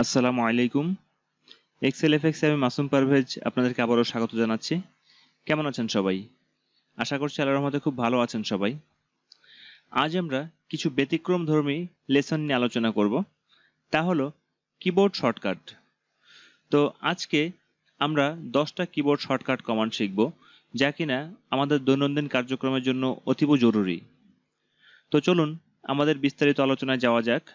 আসসালামু আলাইকুম। Excel FX আমি মাসুম পারভেজ আপনাদেরকে আবারও স্বাগত জানাচ্ছি। কেমন আছেন সবাই? আশা করছি আল্লাহর রহমতে খুব ভালো আছেন সবাই। আজ আমরা কিছু ব্যতিক্রমধর্মী লেসন নিয়ে আলোচনা করব, তা হলো কিবোর্ড শর্টকাট। তো আজকে আমরা 10টা কিবোর্ড শর্টকাট কমান্ড শিখব, যা কিনা আমাদের দৈনন্দিন কার্যক্রমের জন্য অতীব জরুরি। তো চলুন আমাদের বিস্তারিত আলোচনায় যাওয়া যাক।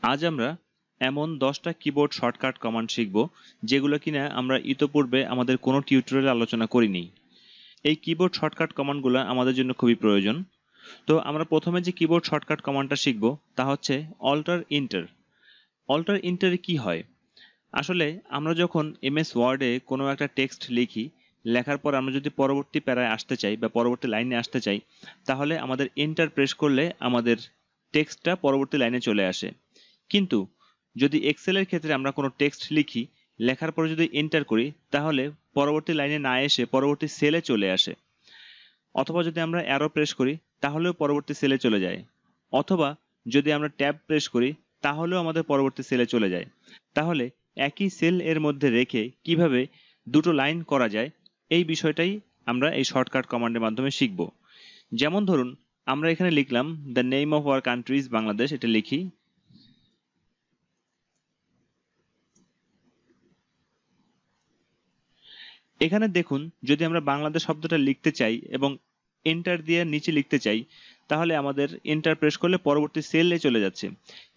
আজ আমরা এমন 10টা কিবোর্ড শর্টকাট কমান্ড শিখব যেগুলো কিনা আমরা ইতোপূর্বে আমাদের কোনো টিউটোরিয়ালে আলোচনা করিনি। এই কিবোর্ড শর্টকাট কমান্ডগুলো আমাদের জন্য খুবই প্রয়োজন। তো আমরা প্রথমে যে কিবোর্ড শর্টকাট কমান্ডটা শিখব তা হচ্ছে অল্টার ইন্টার। অল্টার ইন্টারে কি হয়? আসলে আমরা যখন এমএস ওয়ার্ডে কোনো একটা টেক্সট লিখি, লেখার পর আমরা যদি পরবর্তী প্যারায় আসতে চাই বা পরবর্তী লাইনে আসতে চাই, তাহলে আমাদের এন্টার প্রেস করলে আমাদের টেক্সটটা পরবর্তী লাইনে চলে আসে। কিন্তু যদি এক্সেলের ক্ষেত্রে আমরা কোনো টেক্সট লিখি, লেখার পরে যদি এন্টার করি, তাহলে পরবর্তী লাইনে না এসে পরবর্তী সেলে চলে আসে। অথবা যদি আমরা অ্যারো প্রেস করি, তাহলেও পরবর্তী সেলে চলে যায়। অথবা যদি আমরা ট্যাব প্রেস করি, তাহলেও আমাদের পরবর্তী সেলে চলে যায়। তাহলে একই সেল এর মধ্যে রেখে কিভাবে দুটো লাইন করা যায়, এই বিষয়টাই আমরা এই শর্টকাট কমান্ডের মাধ্যমে শিখব। যেমন ধরুন, আমরা এখানে লিখলাম the name of our country is Bangladesh, এটা লিখি। এখানে দেখুন, যদি আমরা বাংলাদেশ শব্দটা লিখতে চাই এবং এন্টার দিয়ে নিচে লিখতে চাই, তাহলে আমাদের এন্টার প্রেস করলে পরবর্তী সেলে চলে যাচ্ছে,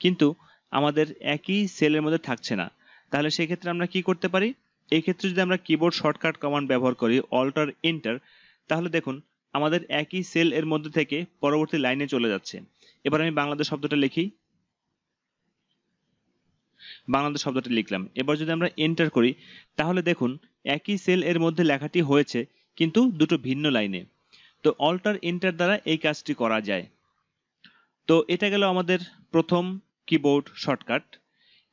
কিন্তু আমাদের একই সেলের মধ্যে থাকছে না। তাহলে সেক্ষেত্রে আমরা কি করতে পারি? এই ক্ষেত্রে যদি আমরা কিবোর্ড শর্টকাট কমান্ড ব্যবহার করি অল্টার এন্টার, তাহলে দেখুন আমাদের একই সেল এর মধ্যে থেকে পরবর্তী লাইনে চলে যাচ্ছে। এবার আমি বাংলাদেশ শব্দটা লিখি, বাংলাদেশ শব্দটি লিখলাম। এবার যদি আমরা এন্টার করি, তাহলে দেখুন একই সেল এর মধ্যে লেখাটি হয়েছে, কিন্তু দুটো ভিন্ন লাইনে। তো অল্টার এন্টার দ্বারা এই কাজটি করা যায়। তো এটা গেল আমাদের প্রথম কিবোর্ড শর্টকাট।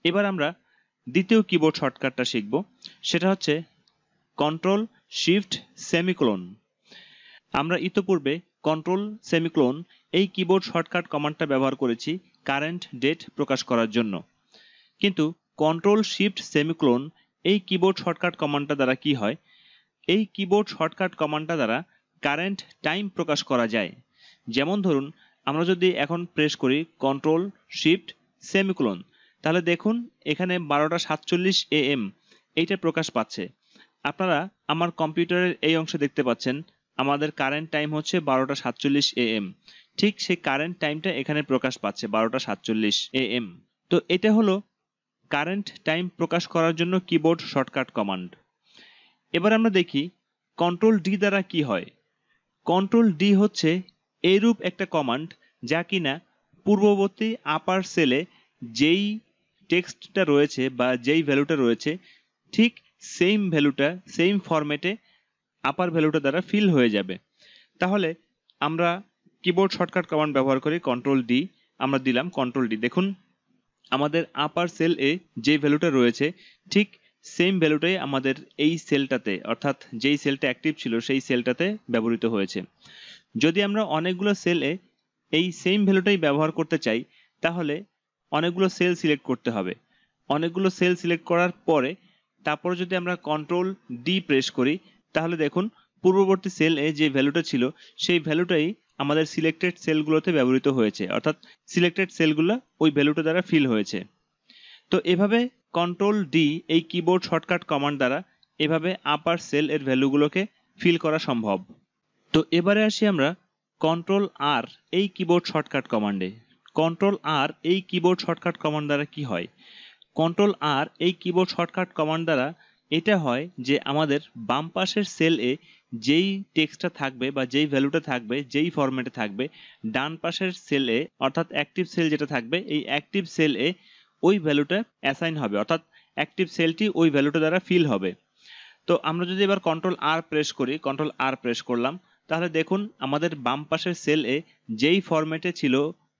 এবার আমরা দ্বিতীয় কিবোর্ড শর্টকাটটা শিখব, সেটা হচ্ছে কন্ট্রোল শিফট সেমিকোলন। আমরা ইতোপূর্বে কন্ট্রোল সেমিকোলন এই কিবোর্ড শর্টকাট কমান্ডটা ব্যবহার করেছি কারেন্ট ডেট প্রকাশ করার জন্য। কিন্তু কন্ট্রোল শিফট সেমিকোলন এই কিবোর্ড শর্টকাট কমান্ডটা দ্বারা কি হয়? এই কিবোর্ড শর্টকাট কমান্ডটা দ্বারা কারেন্ট টাইম প্রকাশ করা যায়। যেমন ধরুন, আমরা যদি এখন প্রেস করি কন্ট্রোল শিফট সেমিকোলন, তাহলে দেখুন এখানে 12:47 AM এইটা প্রকাশ পাচ্ছে। আপনারা আমার কম্পিউটারের এই অংশে দেখতে পাচ্ছেন আমাদের কারেন্ট টাইম হচ্ছে 12:47 AM। ঠিক সেই কারেন্ট টাইমটা এখানে প্রকাশ পাচ্ছে 12:47 AM। তো এটা হলো কারেন্ট টাইম প্রকাশ করার জন্য কিবোর্ড শর্টকাট কমান্ড। এবার আমরা দেখি কন্ট্রোল ডি দ্বারা কি হয়। কন্ট্রোল ডি হচ্ছে এইরূপ একটা কমান্ড যা কিনা পূর্ববর্তী আপার সেলে যেই টেক্সটটা রয়েছে বা যেই ভ্যালুটা রয়েছে, ঠিক সেম ভ্যালুটা সেম ফরম্যাটে আপার ভ্যালুটা দ্বারা ফিল হয়ে যাবে। তাহলে আমরা কিবোর্ড শর্টকাট কমান্ড ব্যবহার করি কন্ট্রোল ডি। আমরা দিলাম কন্ট্রোল ডি, দেখুন আমাদের আপার সেল এ যে ভ্যালুটা রয়েছে, ঠিক সেম ভ্যালুটাই আমাদের এই সেলটাতে, অর্থাৎ যেই সেলটা অ্যাক্টিভ ছিল সেই সেলটাতে ব্যবহৃত হয়েছে। যদি আমরা অনেকগুলো সেলে এই সেম ভ্যালুটাই ব্যবহার করতে চাই, তাহলে অনেকগুলো সেল সিলেক্ট করতে হবে। অনেকগুলো সেল সিলেক্ট করার পরে তারপর যদি আমরা কন্ট্রোল ডি প্রেস করি, তাহলে দেখুন পূর্ববর্তী সেল এ যে ভ্যালুটা ছিল সেই ভ্যালুটাই আমাদের সিলেক্টেড সেলগুলোতে ব্যবহৃত হয়েছে, অর্থাৎ সিলেক্টেড সেলগুলো ওই ভ্যালুটা দ্বারা ফিল হয়েছে। তো এভাবে কন্ট্রোল ডি এই কিবোর্ড শর্টকাট কমান্ড দ্বারা এভাবে আপার সেল এর ভ্যালুগুলোকে ফিল করা সম্ভব। তো এবারে আসি আমরা কন্ট্রোল আর এই কিবোর্ড শর্টকাট কমান্ডে। কন্ট্রোল আর এই কিবোর্ড শর্টকাট কমান্ড দ্বারা কি হয়? কন্ট্রোল আর এই কিবোর্ড শর্টকাট কমান্ড দ্বারা এটা হয় যে আমাদের বাম পাশের সেল এ যেই টেক্সটটা থাকবে বা যেই ভ্যালুটা থাকবে, যেই ফরম্যাটে থাকবে, ডান পাশের সেল এ অর্থাৎ অ্যাক্টিভ সেল যেটা থাকবে, এই অ্যাক্টিভ সেল এ ওই ভ্যালুটা অ্যাসাইন হবে, অর্থাৎ অ্যাক্টিভ সেলটি ওই ভ্যালুটা দ্বারা ফিল হবে। তো আমরা যদি এবার কন্ট্রোল আর প্রেস করি, কন্ট্রোল আর প্রেস করলাম, তাহলে দেখুন আমাদের বাম পাশের সেল এ যেই ফরম্যাটে ছিল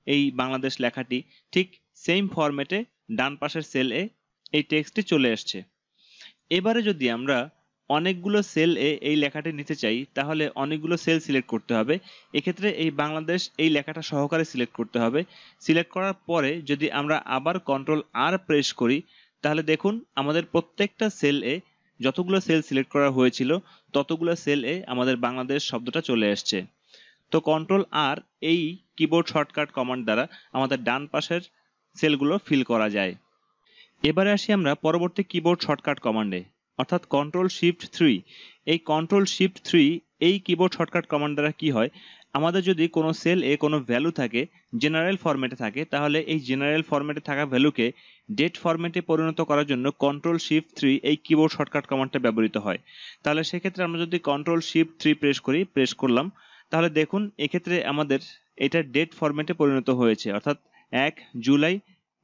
এই বাংলাদেশ লেখাটি, ঠিক সেম ফরম্যাটে ডান পাশের সেল এ এই টেক্সটটি চলে আসছে। এবারে যদি আমরা অনেকগুলো সেল এ এই লেখাটি নিতে চাই, তাহলে অনেকগুলো সেল সিলেক্ট করতে হবে। এক্ষেত্রে এই বাংলাদেশ এই লেখাটা সহকারে সিলেক্ট করতে হবে। সিলেক্ট করার পরে যদি আমরা আবার কন্ট্রোল আর প্রেস করি, তাহলে দেখুন আমাদের প্রত্যেকটা সেল এ যতগুলো সেল সিলেক্ট করা হয়েছিল ততগুলো সেল এ আমাদের বাংলাদেশ শব্দটা চলে আসছে। তো কন্ট্রোল আর এই কিবোর্ড শর্টকাট কমান্ড দ্বারা আমাদের ডান পাশের সেলগুলো ফিল করা যায়। এবারে আসি আমরা পরবর্তী কিবোর্ড শর্টকাট কমান্ডে, অর্থাৎ কন্ট্রোল শিফট 3। এই কন্ট্রোল শিফট 3 এই কিবোর্ড শর্টকাট কমান্ড দ্বারা কি হয়, আমাদের যদি কোনো সেল এ কোনো ভ্যালু থাকে, জেনারেল ফরম্যাটে থাকে, তাহলে এই জেনারেল ফরম্যাটে থাকা ভ্যালুকে ডেট ফরম্যাটে পরিণত করার জন্য কন্ট্রোল শিফট 3 এই কিবোর্ড শর্টকাট কমান্ডটা ব্যবহৃত হয়। তাহলে সেক্ষেত্রে আমরা যদি কন্ট্রোল শিফট 3 প্রেস করলাম, তাহলে দেখুন এক্ষেত্রে আমাদের এটা ডেট ফরম্যাটে পরিণত হয়েছে, অর্থাৎ 1 জুলাই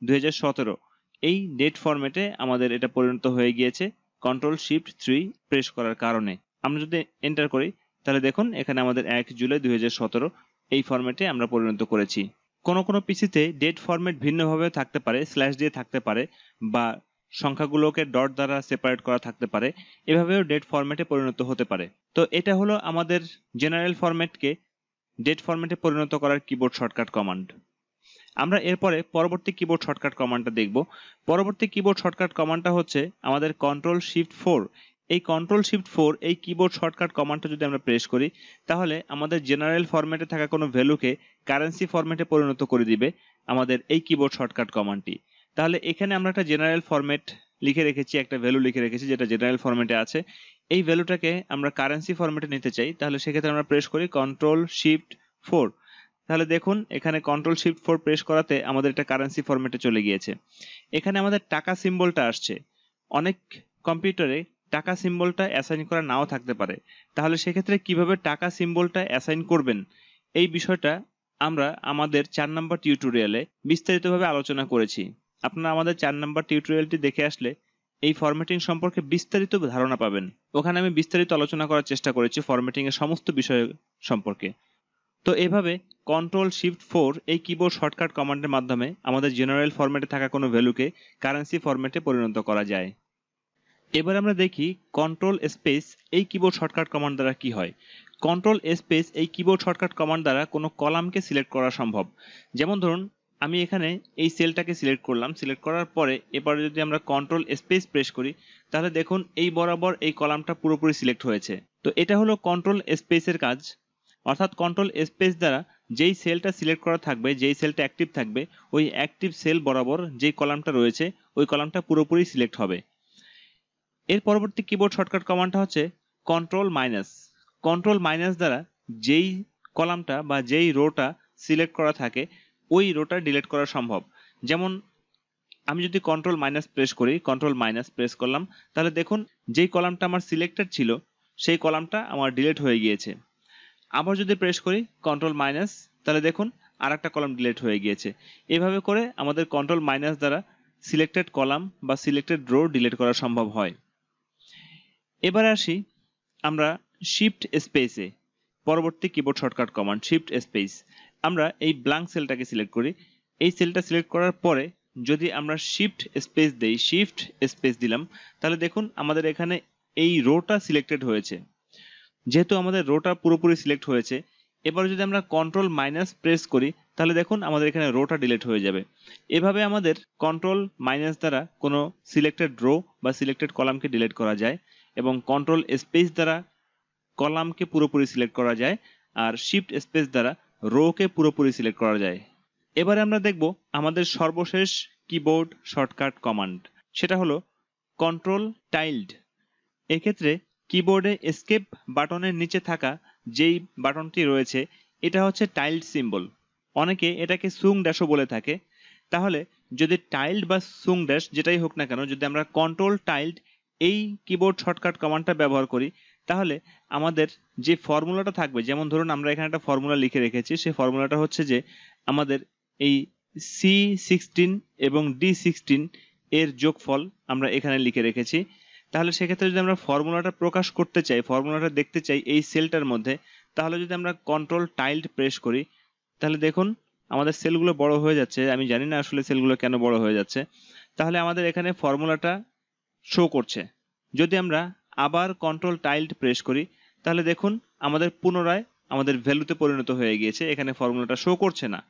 2017 এই ডেট ফরম্যাটে আমাদের এটা পরিণত হয়ে গিয়েছে কন্ট্রোল শিফট 3 প্রেস করার কারণে। আমরা যদি এন্টার করি তাহলে দেখুন এখানে আমাদের 1 জুলাই 2017 এই ফরম্যাটে আমরা পরিণত করেছি। কোনো পিসিতে ডেট ফরম্যাট ভিন্নভাবে থাকতে পারে, স্ল্যাশ দিয়ে থাকতে পারে, বা সংখ্যাগুলোকে ডট দ্বারা সেপারেট করা থাকতে পারে, এভাবেও ডেট ফরম্যাটে পরিণত হতে পারে। তো এটা হলো আমাদের জেনারেল ফরম্যাটকে ডেট ফরম্যাটে পরিণত করার কিবোর্ড শর্টকাট কমান্ড। আমরা এরপরে পরবর্তী কিবোর্ড শর্টকাট কমান্ডটা দেখব। পরবর্তী কিবোর্ড শর্টকাট কমান্ডটা হচ্ছে আমাদের কন্ট্রোল শিফট 4। এই কন্ট্রোল শিফট 4 এই কিবোর্ড শর্টকাট কমান্ডটা যদি আমরা প্রেস করি, তাহলে আমাদের জেনারেল ফরম্যাটে থাকা কোনো ভ্যালুকে কারেন্সি ফরম্যাটে পরিণত করে দিবে আমাদের এই কিবোর্ড শর্টকাট কমান্ডটি। তাহলে এখানে আমরা একটা জেনারেল ফরম্যাট লিখে রেখেছি, একটা ভ্যালু লিখে রেখেছি যেটা জেনারেল ফরম্যাটে আছে। এই ভ্যালুটাকে আমরা কারেন্সি ফরম্যাটে নিতে চাই, তাহলে সেক্ষেত্রে আমরা প্রেস করি কন্ট্রোল শিফট 4। তাহলে দেখুন এখানে কন্ট্রোল শিফট 4 প্রেস করাতে আমাদের এটা কারেন্সি ফরম্যাটে চলে গিয়েছে। এখানে আমাদের টাকা সিম্বলটা আসছে। অনেক কম্পিউটারে টাকা সিম্বলটা অ্যাসাইন করা নাও থাকতে পারে, তাহলে সেক্ষেত্রে কিভাবে টাকা সিম্বলটা অ্যাসাইন করবেন এই বিষয়টা আমরা আমাদের 4 নম্বর টিউটোরিয়ালে বিস্তারিতভাবে আলোচনা করেছি। আপনারা আমাদের 4 নম্বর টিউটোরিয়ালটি দেখে আসলে এই ফরম্যাটিং সম্পর্কে বিস্তারিত ধারণা পাবেন। ওখানে আমি বিস্তারিত আলোচনা করার চেষ্টা করেছি ফরম্যাটিং এর সমস্ত বিষয় সম্পর্কে। তো এভাবে কন্ট্রোল শিফট 4 এই কিবোর্ড শর্টকাট কমান্ডের মাধ্যমে আমাদের জেনারেল ফরম্যাটে থাকা কোনো ভ্যালুকে কারেন্সি ফরম্যাটে পরিণত করা যায়। এবার আমরা দেখি কন্ট্রোল স্পেস এই কিবোর্ড শর্টকাট কমান্ড দ্বারা কি হয়। কন্ট্রোল স্পেস এই কিবোর্ড শর্টকাট কমান্ড দ্বারা কোনো কলামকে সিলেক্ট করা সম্ভব। যেমন ধরুন আমি এখানে এই সেলটাকে সিলেক্ট করলাম, সিলেক্ট করার পরে এবারে যদি আমরা কন্ট্রোল স্পেস প্রেস করি, তাহলে দেখুন এই বরাবর এই কলামটা পুরোপুরি সিলেক্ট হয়েছে। তো এটা হলো কন্ট্রোল স্পেসের কাজ, অর্থাৎ কন্ট্রোল স্পেস দ্বারা যেই সেলটা সিলেক্ট করা থাকবে, যেই সেলটা অ্যাক্টিভ থাকবে, ওই অ্যাক্টিভ সেল বরাবর যেই কলামটা রয়েছে ওই কলামটা পুরোপুরি সিলেক্ট হবে। এর পরবর্তী কিবোর্ড শর্টকাট কমান্ডটা হচ্ছে কন্ট্রোল মাইনাস। কন্ট্রোল মাইনাস দ্বারা যেই কলামটা বা যেই রোটা সিলেক্ট করা থাকে ওই রোটা ডিলিট করা সম্ভব। যেমন আমি যদি কন্ট্রোল মাইনাস প্রেস করি, কন্ট্রোল মাইনাস প্রেস করলাম, তাহলে দেখুন যেই কলামটা আমার সিলেক্টেড ছিল সেই কলামটা আমার ডিলিট হয়ে গিয়েছে। আবার যদি প্রেস করি কন্ট্রোল মাইনাস, তাহলে দেখুন আর একটা কলাম ডিলিট হয়ে গিয়েছে। এভাবে করে আমাদের কন্ট্রোল মাইনাস দ্বারা সিলেক্টেড কলাম বা সিলেক্টেড রো ডিলিট করা সম্ভব হয়। এবার আসি আমরা শিফট স্পেসে, পরবর্তী keyboard shortcut command shift space. আমরা এই ব্ল্যাঙ্ক সেলটাকে সিলেক্ট করি। এই সেলটা সিলেক্ট করার পরে যদি আমরা শিফট স্পেস দেই, শিফট স্পেস দিলাম, তাহলে দেখুন আমাদের এখানে এই রোটা সিলেক্টেড হয়েছে। যেহেতু আমাদের রোটা পুরোপুরি সিলেক্ট হয়েছে, এবার যদি আমরা কন্ট্রোল মাইনাস প্রেস করি তাহলে দেখুন আমাদের এখানে রোটা ডিলিট হয়ে যাবে। এভাবে আমাদের কন্ট্রোল মাইনাস দ্বারা কোনো সিলেক্টেড রো বা সিলেক্টেড কলামকে ডিলিট করা যায়, এবং কন্ট্রোল স্পেস দ্বারা কলামকে পুরোপুরি সিলেক্ট করা যায়, আর শিফট স্পেস দ্বারা রোকে পুরোপুরি সিলেক্ট করা যায়। এবারে আমরা দেখব আমাদের সর্বশেষ কিবোর্ড শর্টকাট কমান্ড, সেটা হলো কন্ট্রোল টাইলড। এক্ষেত্রে কিবোর্ডে এসকেপ বাটনের নিচে থাকা যেই বাটনটি রয়েছে এটা হচ্ছে টাইলড সিম্বল। অনেকে এটাকে সুং ড্যাশও বলে থাকে। তাহলে যদি টাইলড বা সুং ড্যাশ যেটাই হোক না কেন, যদি আমরা কন্ট্রোল টাইলড এই কিবোর্ড শর্টকাট কমান্ডটা ব্যবহার করি, তাহলে আমাদের যে ফর্মুলাটা থাকবে, যেমন ধরুন আমরা এখানে একটা ফর্মুলা লিখে রেখেছি, সেই ফর্মুলাটা হচ্ছে যে আমাদের এই C16 এবং D16 এর যোগফল আমরা এখানে লিখে রেখেছি। তাহলে সেক্ষেত্রে যদি আমরা ফর্মুলাটা প্রকাশ করতে চাই, ফর্মুলাটা দেখতে চাই এই সেলটার মধ্যে, তাহলে যদি আমরা কন্ট্রোল টাইলড প্রেস করি, তাহলে দেখুন আমাদের সেলগুলো বড় হয়ে যাচ্ছে। আমি জানি না আসলে সেলগুলো কেন বড় হয়ে যাচ্ছে। তাহলে আমাদের এখানে ফর্মুলাটা শো করছে। যদি আমরা আবার কন্ট্রোল টাইল্ড প্রেস করি, তাহলে দেখুন আমাদের পুনরায় আমাদের ভ্যালুতে পরিণত হয়ে গিয়েছে, এখানে ফর্মুলাটা শো করছে না।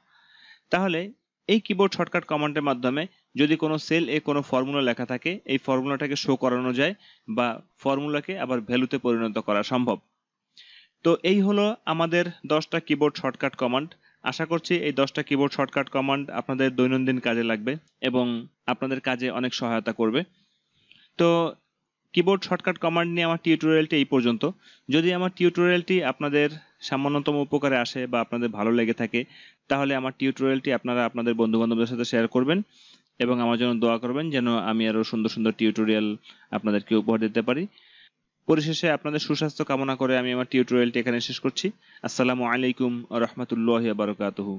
তাহলে এই কিবোর্ড শর্টকাট কমান্ডের মাধ্যমে যদি কোনো সেল এ কোনো ফর্মুলা লেখা থাকে, এই ফর্মুলাটাকে শো করানো যায় বা ফর্মুলাকে আবার ভ্যালুতে পরিণত করা সম্ভব। তো এই হলো আমাদের 10টা কিবোর্ড শর্টকাট কমান্ড। আশা করছি এই 10টা কিবোর্ড শর্টকাট কমান্ড আপনাদের দৈনন্দিন কাজে লাগবে এবং আপনাদের কাজে অনেক সহায়তা করবে। তো কিবোর্ড শর্টকাট কমান্ড নিয়ে আমার টিউটোরিয়ালটি এই পর্যন্ত। যদি আমার টিউটোরিয়ালটি আপনাদের সামান্যতম উপকারে আসে বা আপনাদের ভালো লেগে থাকে, তাহলে আমার টিউটোরিয়ালটি আপনারা আপনাদের বন্ধু-বান্ধবদের সাথে শেয়ার করবেন এবং আমার জন্য দোয়া করবেন যেন আমি আরো সুন্দর সুন্দর টিউটোরিয়াল আপনাদেরকে উপহার দিতে পারি। পরিশেষে আপনাদের সুস্বাস্থ্য কামনা করে আমি আমার টিউটোরিয়ালটি এখানে শেষ করছি। আসসালামু আলাইকুম ওয়া রাহমাতুল্লাহি ওয়া বারাকাতুহু।